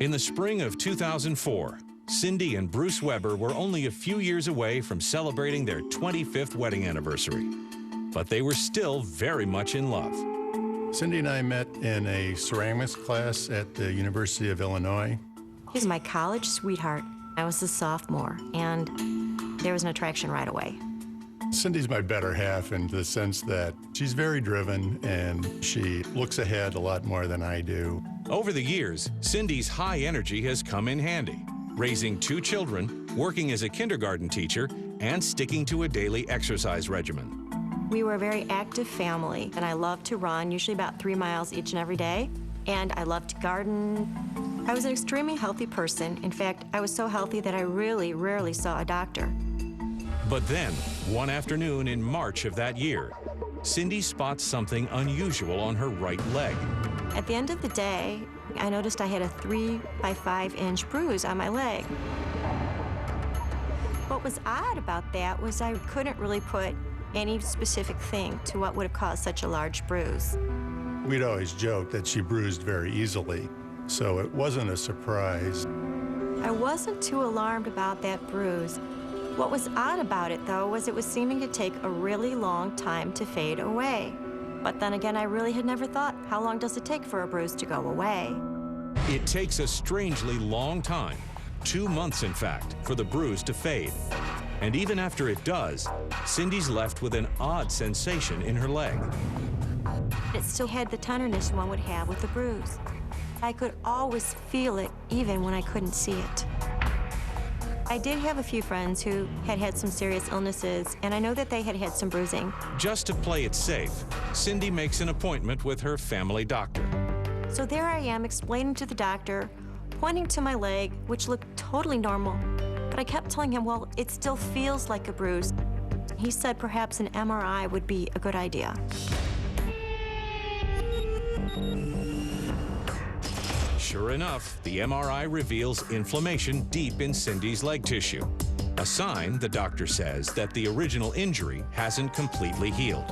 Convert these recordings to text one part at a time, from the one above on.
In the spring of 2004, Cindy and Bruce Weber were only a few years away from celebrating their 25th wedding anniversary. But they were still very much in love. Cindy and I met in a ceramics class at the University of Illinois. He's my college sweetheart. I was a sophomore, and there was an attraction right away. Cindy's my better half in the sense that she's very driven and she looks ahead a lot more than I do. Over the years, Cindy's high energy has come in handy, raising 2 children, working as a kindergarten teacher, and sticking to a daily exercise regimen. We were a very active family, and I loved to run, usually about 3 miles each and every day, and I loved to garden. I was an extremely healthy person. In fact, I was so healthy that I really rarely saw a doctor. But then, one afternoon in March of that year, Cindy spots something unusual on her right leg. At the end of the day, I noticed I had a 3 by 5 inch bruise on my leg. What was odd about that was I couldn't really put any specific thing to what would have caused such a large bruise. We'd always joked that she bruised very easily, so it wasn't a surprise. I wasn't too alarmed about that bruise. What was odd about it, though, was it was seeming to take a really long time to fade away. But then again, I really had never thought, how long does it take for a bruise to go away? It takes a strangely long time, 2 months in fact, for the bruise to fade. And even after it does, Cindy's left with an odd sensation in her leg. It still had the tenderness one would have with a bruise. I could always feel it, even when I couldn't see it. I did have a few friends who had had some serious illnesses, and I know that they had had some bruising. Just to play it safe, Cindy makes an appointment with her family doctor. So there I am explaining to the doctor, pointing to my leg, which looked totally normal. But I kept telling him, well, it still feels like a bruise. He said perhaps an MRI would be a good idea. Sure enough, the MRI reveals inflammation deep in Cindy's leg tissue. A sign, the doctor says, that the original injury hasn't completely healed.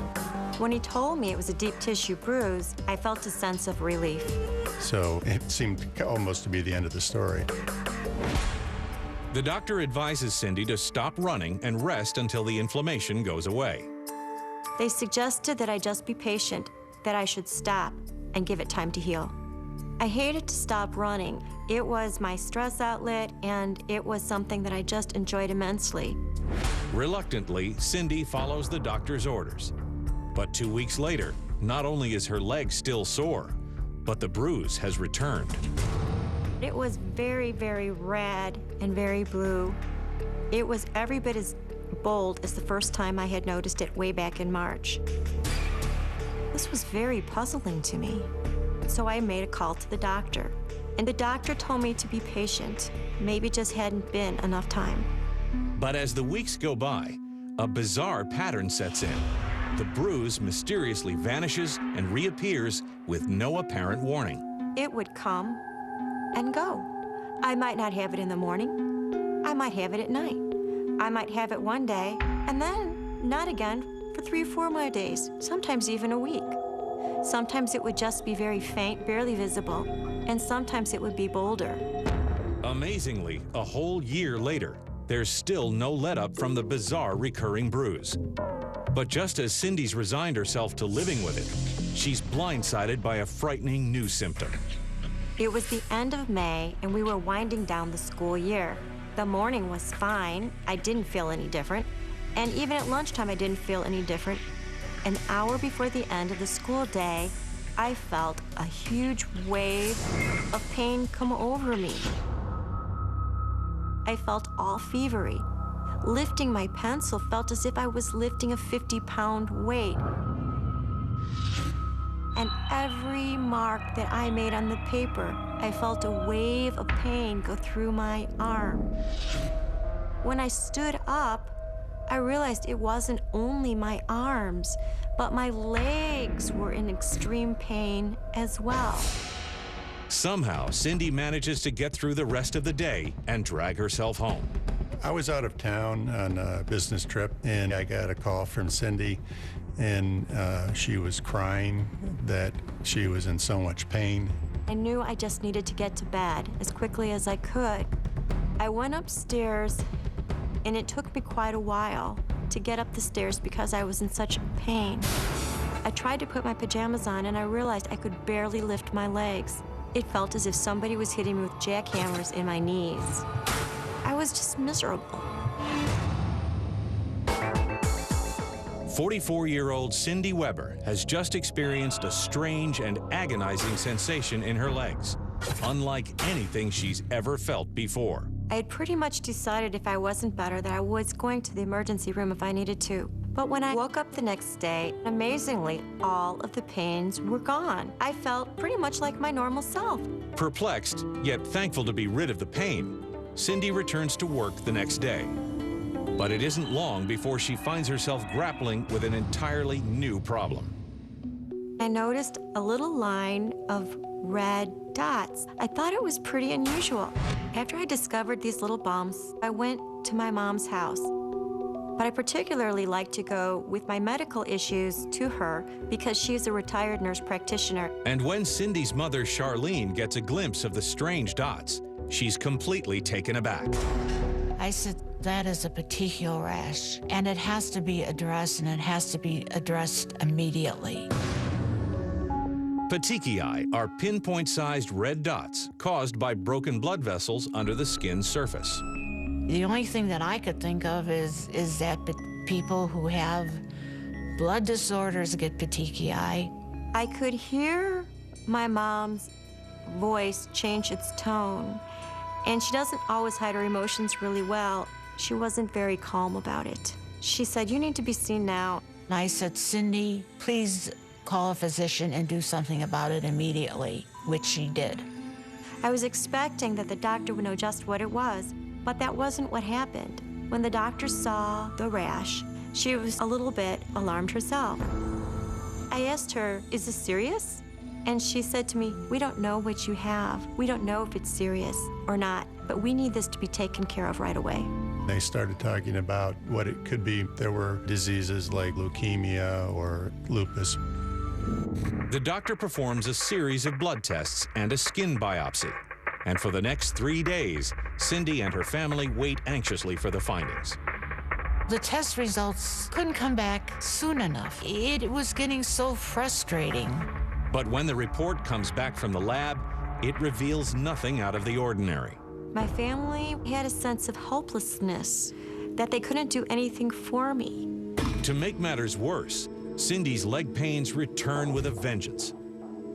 When he told me it was a deep tissue bruise, I felt a sense of relief. So it seemed almost to be the end of the story. The doctor advises Cindy to stop running and rest until the inflammation goes away. They suggested that I just be patient, that I should stop and give it time to heal. I hated to stop running. It was my stress outlet, and it was something that I just enjoyed immensely. Reluctantly, Cindy follows the doctor's orders. But 2 weeks later, not only is her leg still sore, but the bruise has returned. It was very, very red and very blue. It was every bit as bold as the first time I had noticed it way back in March. This was very puzzling to me. So I made a call to the doctor. And the doctor told me to be patient. Maybe just hadn't been enough time. But as the weeks go by, a bizarre pattern sets in. The bruise mysteriously vanishes and reappears with no apparent warning. It would come and go. I might not have it in the morning. I might have it at night. I might have it one day, and then not again for 3 or 4 more days, sometimes even a week. Sometimes it would just be very faint, barely visible, and sometimes it would be bolder. Amazingly, a whole year later, there's still no let-up from the bizarre recurring bruise. But just as Cindy's resigned herself to living with it, she's blindsided by a frightening new symptom. It was the end of May, and we were winding down the school year. The morning was fine. I didn't feel any different. And even at lunchtime, I didn't feel any different. An hour before the end of the school day, I felt a huge wave of pain come over me. I felt all fevery. Lifting my pencil felt as if I was lifting a 50-pound weight. And every mark that I made on the paper, I felt a wave of pain go through my arm. When I stood up, I realized it wasn't only my arms, but my legs were in extreme pain as well. Somehow, Cindy manages to get through the rest of the day and drag herself home. I was out of town on a business trip, and I got a call from Cindy, and she was crying that she was in so much pain. I knew I just needed to get to bed as quickly as I could. I went upstairs, and it took me quite a while to get up the stairs because I was in such pain. I tried to put my pajamas on, and I realized I could barely lift my legs. It felt as if somebody was hitting me with jackhammers in my knees. I was just miserable. 44-year-old Cindy Weber has just experienced a strange and agonizing sensation in her legs, unlike anything she's ever felt before. I had pretty much decided if I wasn't better that I was going to the emergency room if I needed to. But when I woke up the next day, amazingly, all of the pains were gone. I felt pretty much like my normal self. Perplexed, yet thankful to be rid of the pain, Cindy returns to work the next day. But it isn't long before she finds herself grappling with an entirely new problem. I noticed a little line of red dots. I thought it was pretty unusual. After I discovered these little bumps, I went to my mom's house. But I particularly like to go with my medical issues to her because she's a retired nurse practitioner. And when Cindy's mother, Charlene, gets a glimpse of the strange dots, she's completely taken aback. I said, that is a petechial rash, and it has to be addressed, and it has to be addressed immediately. Petechiae are pinpoint-sized red dots caused by broken blood vessels under the skin's surface. The only thing that I could think of is that people who have blood disorders get petechiae. I could hear my mom's voice change its tone, and she doesn't always hide her emotions really well. She wasn't very calm about it. She said, "You need to be seen now." And I said, "Cindy, please call a physician and do something about it immediately," which she did. I was expecting that the doctor would know just what it was, but that wasn't what happened. When the doctor saw the rash, she was a little bit alarmed herself. I asked her, "Is this serious?" And she said to me, "We don't know what you have. We don't know if it's serious or not, but we need this to be taken care of right away." They started talking about what it could be. There were diseases like leukemia or lupus. The doctor performs a series of blood tests and a skin biopsy. And for the next 3 days, Cindy and her family wait anxiously for the findings. The test results couldn't come back soon enough. It was getting so frustrating. But when the report comes back from the lab, it reveals nothing out of the ordinary. My family had a sense of hopelessness, that they couldn't do anything for me. To make matters worse, Cindy's leg pains return with a vengeance.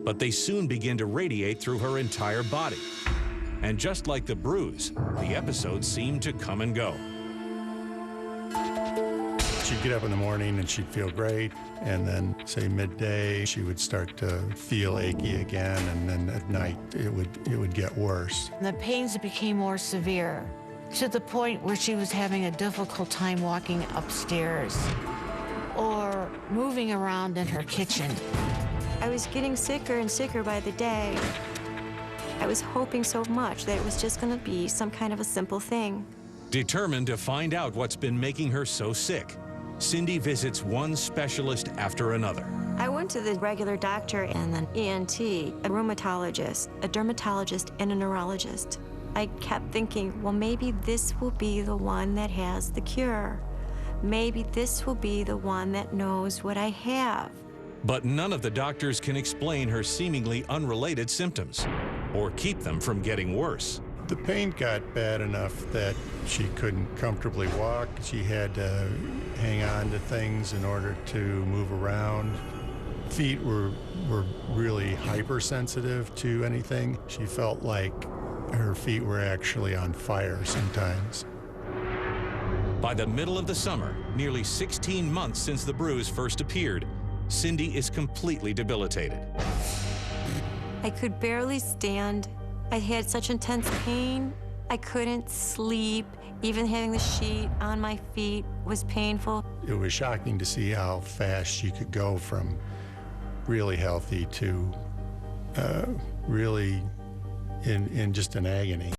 But they soon begin to radiate through her entire body. And just like the bruise, the episodes seem to come and go. She'd get up in the morning and she'd feel great, and then, say, midday, she would start to feel achy again, and then at night, it would get worse. The pains became more severe, to the point where she was having a difficult time walking upstairs or moving around in her kitchen. I was getting sicker and sicker by the day. I was hoping so much that it was just going to be some kind of a simple thing. Determined to find out what's been making her so sick, Cindy visits one specialist after another. I went to the regular doctor and an ENT, a rheumatologist, a dermatologist, and a neurologist. I kept thinking, well, maybe this will be the one that has the cure. Maybe this will be the one that knows what I have. But none of the doctors can explain her seemingly unrelated symptoms or keep them from getting worse. The pain got bad enough that she couldn't comfortably walk. She had to hang on to things in order to move around. Feet were really hypersensitive to anything. She felt like her feet were actually on fire sometimes. By the middle of the summer, nearly 16 months since the bruise first appeared, Cindy is completely debilitated. I could barely stand. I had such intense pain. I couldn't sleep. Even having the sheet on my feet was painful. It was shocking to see how fast she could go from really healthy to really in just an agony.